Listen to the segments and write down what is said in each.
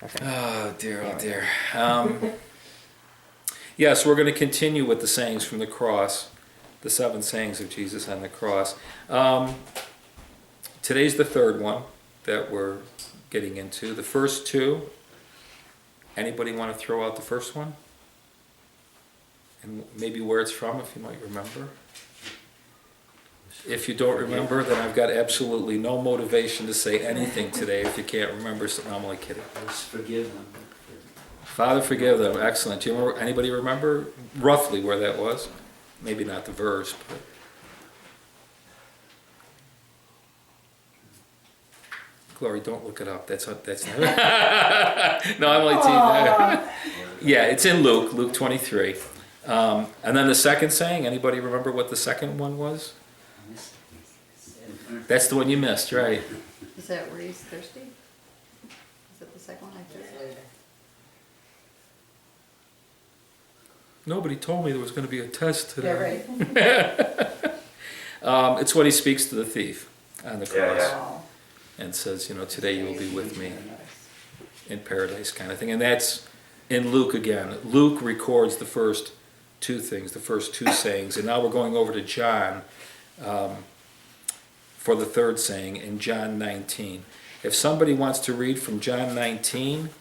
Perfect. Oh dear, oh dear. Yes, we're going to continue with the sayings from the cross, the 7 sayings of Jesus on the cross. Today's the third one that we're getting into. The first 2, anybody want to throw out the first one? And maybe where it's from, if you might remember. If you don't remember, then I've got absolutely no motivation to say anything today if you can't remember. So I'm only kidding. Let's forgive them. Father, forgive them. Excellent. Do you remember? Anybody remember roughly where that was? Maybe not the verse, but Glory, don't look it up. That's not. No, I'm only teasing. Yeah, it's in Luke 23. And then the second saying. Anybody remember what the second one was? That's the one you missed, right? Is that where he's thirsty? Is that the second one I just? Nobody told me there was going to be a test today. Yeah, right. It's when he speaks to the thief on the cross Oh. and says, today you will be with me in paradise, kind of thing. And that's in Luke again. Luke records the first 2 things, the first 2 sayings. And now we're going over to John for the third saying in John 19. If somebody wants to read from John 19,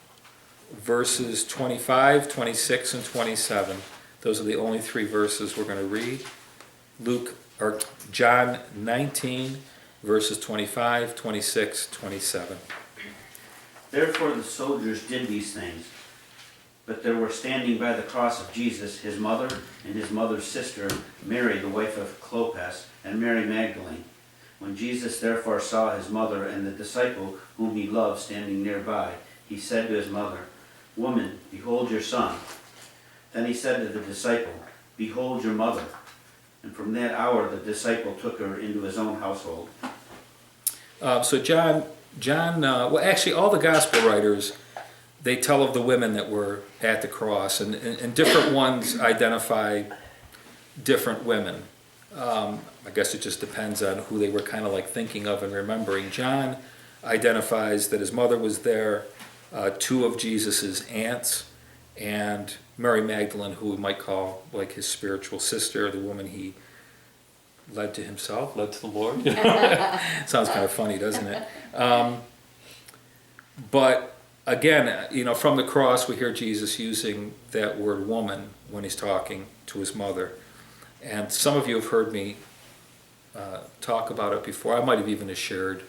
verses 25, 26, and 27, those are the only 3 verses we're going to read. John 19, verses 25, 26, 27. Therefore the soldiers did these things. But there were standing by the cross of Jesus his mother and his mother's sister, Mary the wife of Clopas, and Mary Magdalene. When Jesus therefore saw his mother and the disciple whom he loved standing nearby, he said to his mother, Woman, behold your son. Then he said to the disciple, Behold your mother. And from that hour the disciple took her into his own household. So John, well actually all the gospel writers, they tell of the women that were at the cross, and different ones identify different women. I guess it just depends on who they were kind of like thinking of and remembering. John identifies that his mother was there, 2 of Jesus's aunts, and Mary Magdalene, who we might call like his spiritual sister, the woman he led to himself, led to the Lord. Sounds kind of funny, doesn't it? But again, from the cross we hear Jesus using that word woman when he's talking to his mother. And some of you have heard me talk about it before. I might have even shared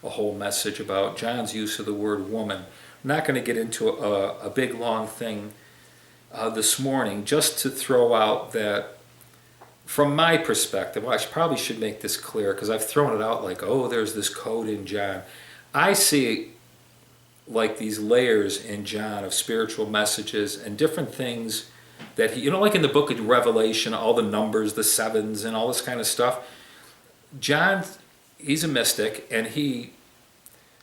a whole message about John's use of the word woman. I'm not going to get into a big long thing this morning, just to throw out that from my perspective, well, I probably should make this clear because I've thrown it out like, oh, there's this code in John. I see like these layers in John of spiritual messages and different things that he, like in the book of Revelation, all the numbers, the 7s and all this kind of stuff. John, he's a mystic and he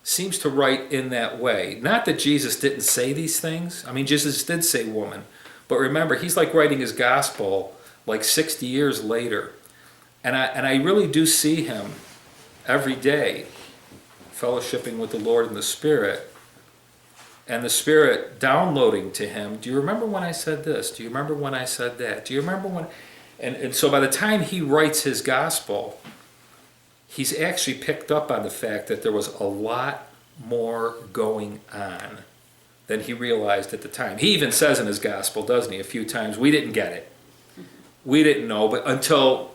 seems to write in that way. Not that Jesus didn't say these things. I mean, Jesus did say woman. But remember, he's like writing his gospel like 60 years later. And I really do see him every day fellowshipping with the Lord in the Spirit. And the Spirit downloading to him, do you remember when I said this? Do you remember when I said that? Do you remember when? And so by the time he writes his gospel, he's actually picked up on the fact that there was a lot more going on than he realized at the time. He even says in his gospel, doesn't he, a few times, we didn't get it. We didn't know, but until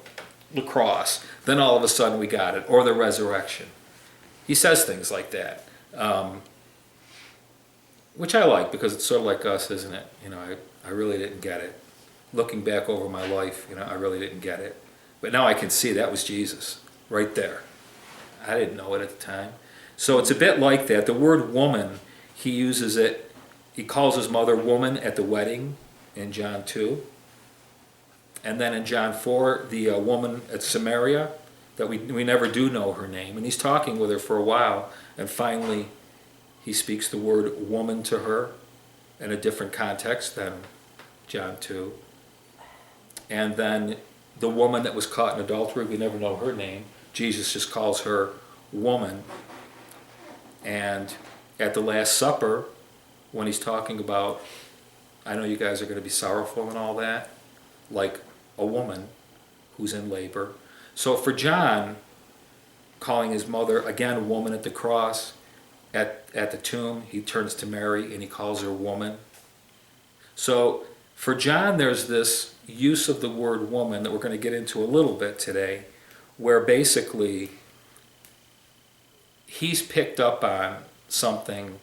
the cross, then all of a sudden we got it, or the resurrection. He says things like that. Which I like because it's sort of like us, isn't it? I really didn't get it. Looking back over my life, I really didn't get it. But now I can see that was Jesus right there. I didn't know it at the time. So it's a bit like that. The word woman, he uses it, he calls his mother woman at the wedding in John 2. And then in John 4, the woman at Samaria, that we never do know her name. And he's talking with her for a while, and finally he speaks the word woman to her in a different context than John 2. And then the woman that was caught in adultery, we never know her name. Jesus just calls her woman. And at the Last Supper, when he's talking about, I know you guys are going to be sorrowful and all that, like a woman who's in labor. So for John, calling his mother, again, a woman at the cross, at the tomb, he turns to Mary and he calls her woman. So for John, there's this use of the word woman that we're going to get into a little bit today, where basically he's picked up on something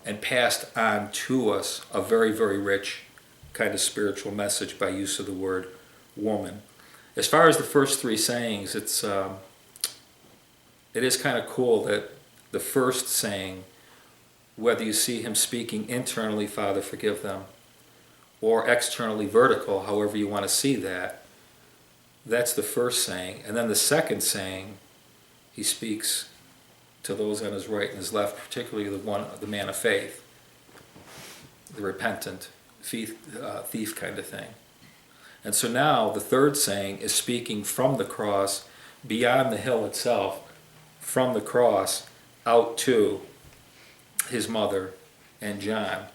and passed on to us a very, very rich kind of spiritual message by use of the word woman. As far as the first three sayings, it is kind of cool that the first saying, whether you see him speaking internally, Father, forgive them, or externally vertical, however you want to see that, that's the first saying. And then the second saying, he speaks to those on his right and his left, particularly the man of faith, the repentant thief kind of thing. And so now the third saying is speaking from the cross, beyond the hill itself, from the cross out to his mother and John.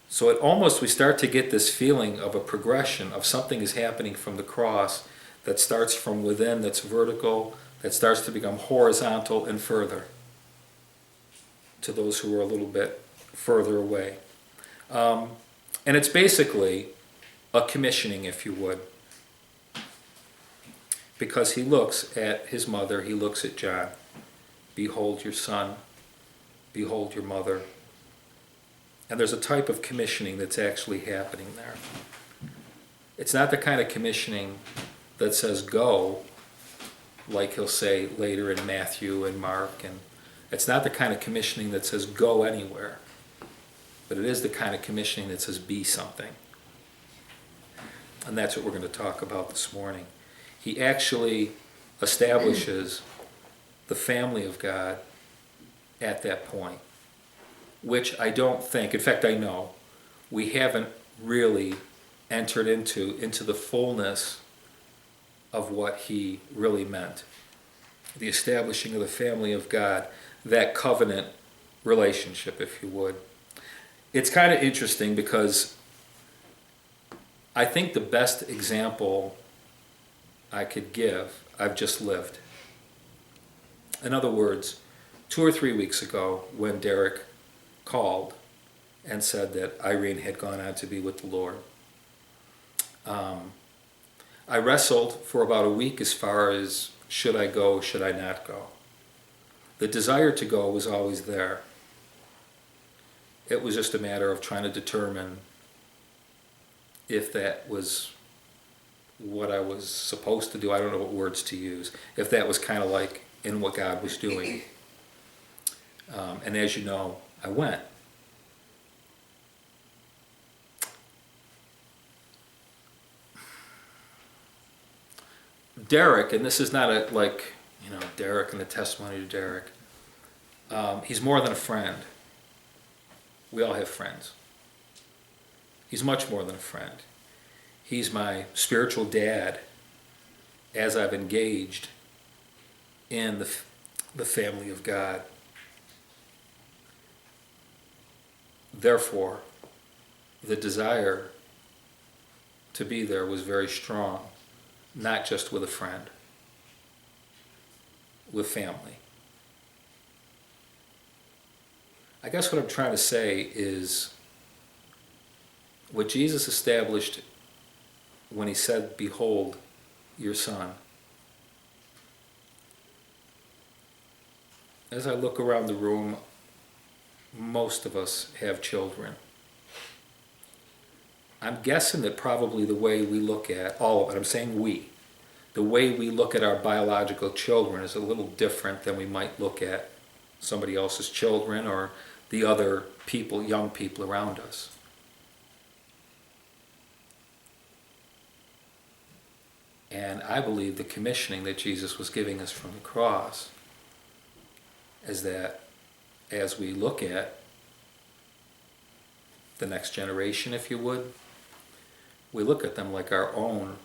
So we start to get this feeling of a progression of something is happening from the cross that starts from within, that's vertical, that starts to become horizontal and further to those who are a little bit further away. And it's basically a commissioning, if you would, because he looks at his mother, he looks at John. Behold your son, behold your mother. And there's a type of commissioning that's actually happening there. It's not the kind of commissioning that says go, like he'll say later in Matthew and Mark, and it's not the kind of commissioning that says go anywhere, but it is the kind of commissioning that says be something. And that's what we're going to talk about this morning. He actually establishes the family of God at that point, which I don't think, in fact I know, we haven't really entered into the fullness of what he really meant. The establishing of the family of God, that covenant relationship, if you would. It's kind of interesting because I think the best example I could give, I've just lived. In other words, 2 or 3 weeks ago when Derek called and said that Irene had gone on to be with the Lord, I wrestled for about a week as far as should I go, should I not go. The desire to go was always there. It was just a matter of trying to determine if that was what I was supposed to do. I don't know what words to use. If that was kind of like in what God was doing. And as you know, I went. Derek, and this is not Derek and the testimony to Derek. He's more than a friend. We all have friends. He's much more than a friend. He's my spiritual dad as I've engaged in the family of God. Therefore, the desire to be there was very strong, not just with a friend, with family. I guess what I'm trying to say is what Jesus established when he said, behold your son. As I look around the room, most of us have children. I'm guessing that probably the way we look at all of it, I'm saying we, the way we look at our biological children is a little different than we might look at somebody else's children or the other people, young people around us. And I believe the commissioning that Jesus was giving us from the cross is that as we look at the next generation, if you would, we look at them like our own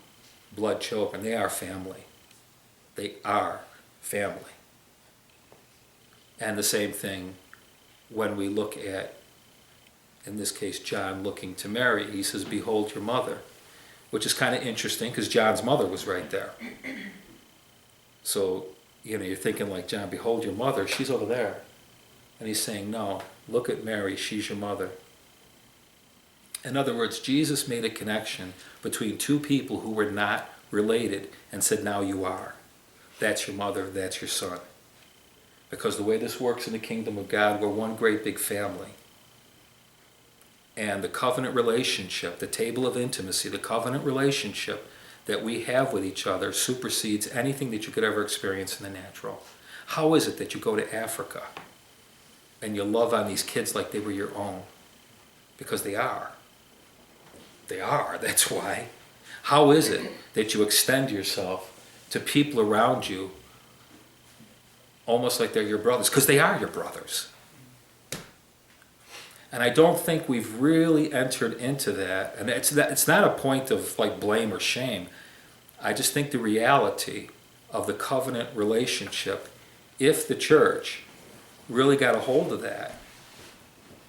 blood children. They are family. They are family. And the same thing when we look at, in this case, John looking to Mary. He says, "Behold your mother," which is kind of interesting because John's mother was right there. So, you're thinking like, John, behold your mother, she's over there. And he's saying, no, look at Mary, she's your mother. In other words, Jesus made a connection between two people who were not related and said, now you are. That's your mother, that's your son. Because the way this works in the kingdom of God, we're one great big family. And the covenant relationship, the table of intimacy, the covenant relationship that we have with each other supersedes anything that you could ever experience in the natural. How is it that you go to Africa and you love on these kids like they were your own? Because they are. They are, that's why. How is it that you extend yourself to people around you almost like they're your brothers? Because they are your brothers. And I don't think we've really entered into that. And it's not a point of like blame or shame. I just think the reality of the covenant relationship, if the church really got a hold of that,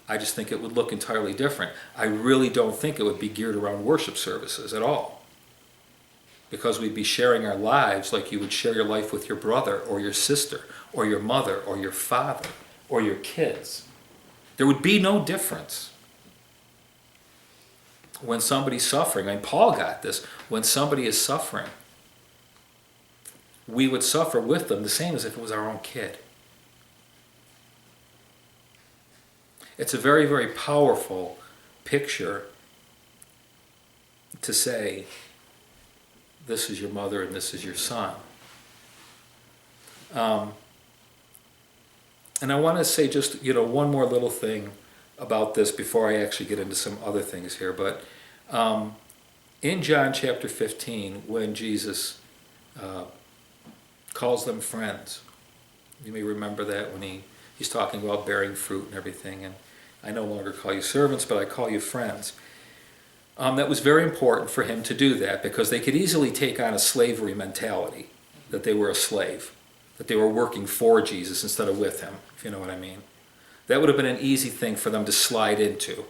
I just think it would look entirely different. I really don't think it would be geared around worship services at all. Because we'd be sharing our lives like you would share your life with your brother or your sister or your mother or your father or your kids. There would be no difference. When somebody's suffering, and Paul got this, when somebody is suffering, we would suffer with them the same as if it was our own kid. It's a very, very powerful picture to say, this is your mother and this is your son. And I want to say just, one more little thing about this before I actually get into some other things here. But in John chapter 15, when Jesus calls them friends, you may remember that when he's talking about bearing fruit and everything. And I no longer call you servants, but I call you friends. That was very important for him to do that because they could easily take on a slavery mentality, that they were a slave, that they were working for Jesus instead of with him, if you know what I mean. That would have been an easy thing for them to slide into.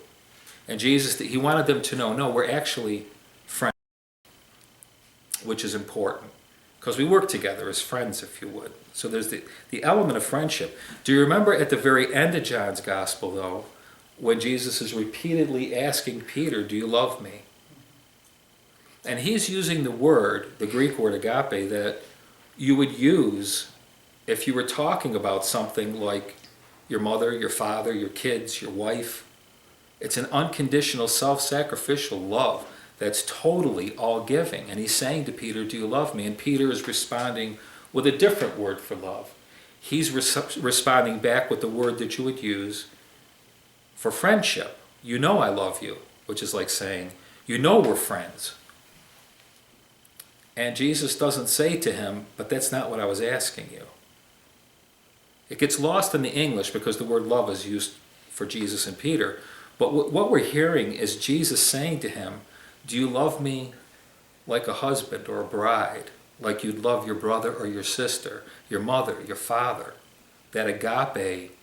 And Jesus, he wanted them to know, no, we're actually friends, which is important. Because we work together as friends, if you would. So there's the element of friendship. Do you remember at the very end of John's Gospel, though, when Jesus is repeatedly asking Peter, do you love me? And he's using the word, the Greek word agape, that you would use if you were talking about something like your mother, your father, your kids, your wife. It's an unconditional, self-sacrificial love that's totally all-giving. And he's saying to Peter, do you love me? And Peter is responding with a different word for love. He's responding back with the word that you would use for friendship. You know I love you, which is like saying, you know we're friends. And Jesus doesn't say to him, but that's not what I was asking you. It gets lost in the English because the word love is used for Jesus and Peter. But what we're hearing is Jesus saying to him, do you love me like a husband or a bride, like you'd love your brother or your sister, your mother, your father? That agape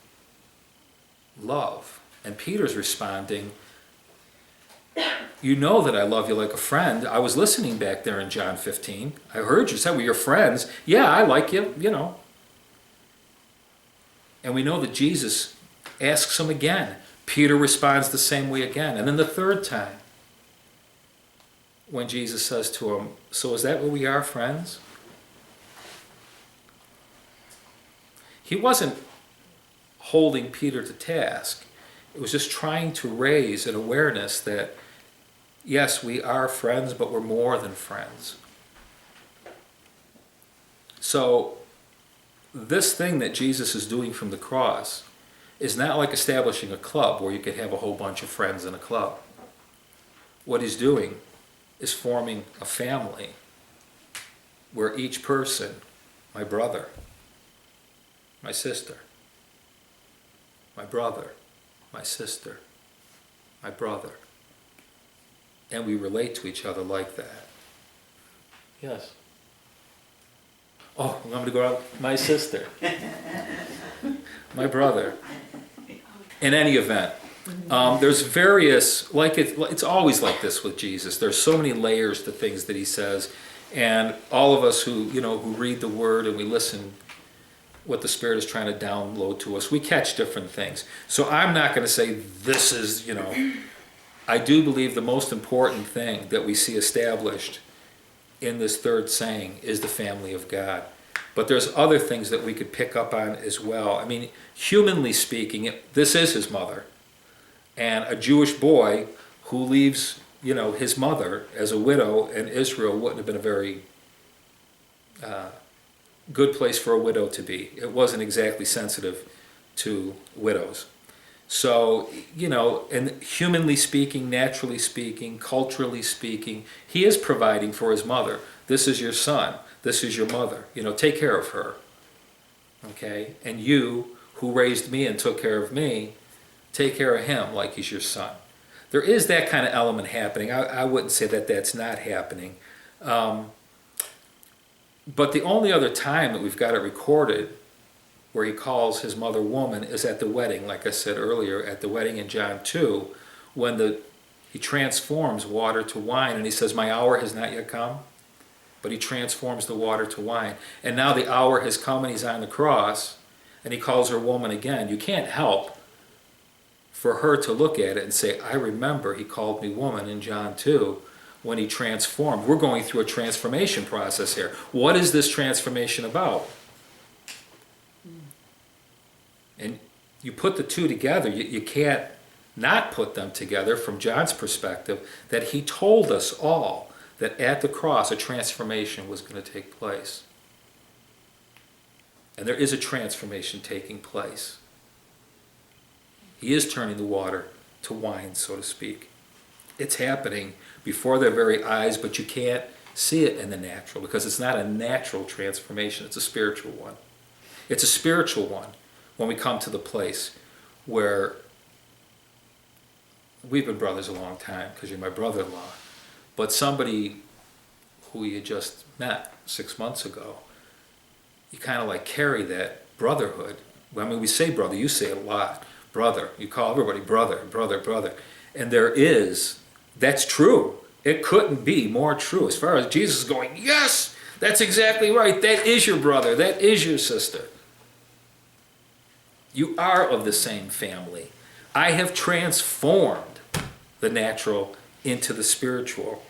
love. And Peter's responding, you know that I love you like a friend. I was listening back there in John 15. I heard you say, well, you're friends. Yeah, I like you, And we know that Jesus asks him again. Peter responds the same way again. And then the third time, when Jesus says to him, so is that what we are, friends? He wasn't holding Peter to task. It was just trying to raise an awareness that, yes, we are friends, but we're more than friends. So this thing that Jesus is doing from the cross is not like establishing a club where you could have a whole bunch of friends in a club. What he's doing is forming a family where each person, my brother, my sister, my brother, my sister, my brother, and we relate to each other like that. Yes. Oh, I'm going to go out. My sister, my brother, In any event, there's various, it's always like this with Jesus. There's so many layers to things that he says, and all of us who read the Word and we listen, what the Spirit is trying to download to us, we catch different things. So I'm not going to say this is, I do believe the most important thing that we see established in this third saying is the family of God. But there's other things that we could pick up on as well. I mean, humanly speaking, this is his mother. And a Jewish boy who leaves, his mother as a widow in Israel wouldn't have been a very good place for a widow to be. It wasn't exactly sensitive to widows. So, and humanly speaking, naturally speaking, culturally speaking, he is providing for his mother. This is your son. This is your mother. Take care of her. Okay? And you, who raised me and took care of me, take care of him like he's your son. There is that kind of element happening. I wouldn't say that that's not happening. But the only other time that we've got it recorded where he calls his mother woman is at the wedding, like I said earlier, at the wedding in John 2, when he transforms water to wine, and he says, my hour has not yet come, but he transforms the water to wine. And now the hour has come, and he's on the cross, and he calls her woman again. You can't help for her to look at it and say, I remember he called me woman in John 2 when he transformed. We're going through a transformation process here. What is this transformation about? And you put the two together, you can't not put them together from John's perspective, that he told us all that at the cross a transformation was going to take place. And there is a transformation taking place. He is turning the water to wine, so to speak. It's happening before their very eyes, but you can't see it in the natural because it's not a natural transformation, it's a spiritual one. It's a spiritual one when we come to the place where we've been brothers a long time because you're my brother-in-law, but somebody who you just met 6 months ago, you kind of like carry that brotherhood. I mean, we say brother, you say it a lot. Brother, you call everybody brother, brother, brother. And that's true. It couldn't be more true. As far as Jesus is going, yes, that's exactly right. That is your brother. That is your sister. You are of the same family. I have transformed the natural into the spiritual.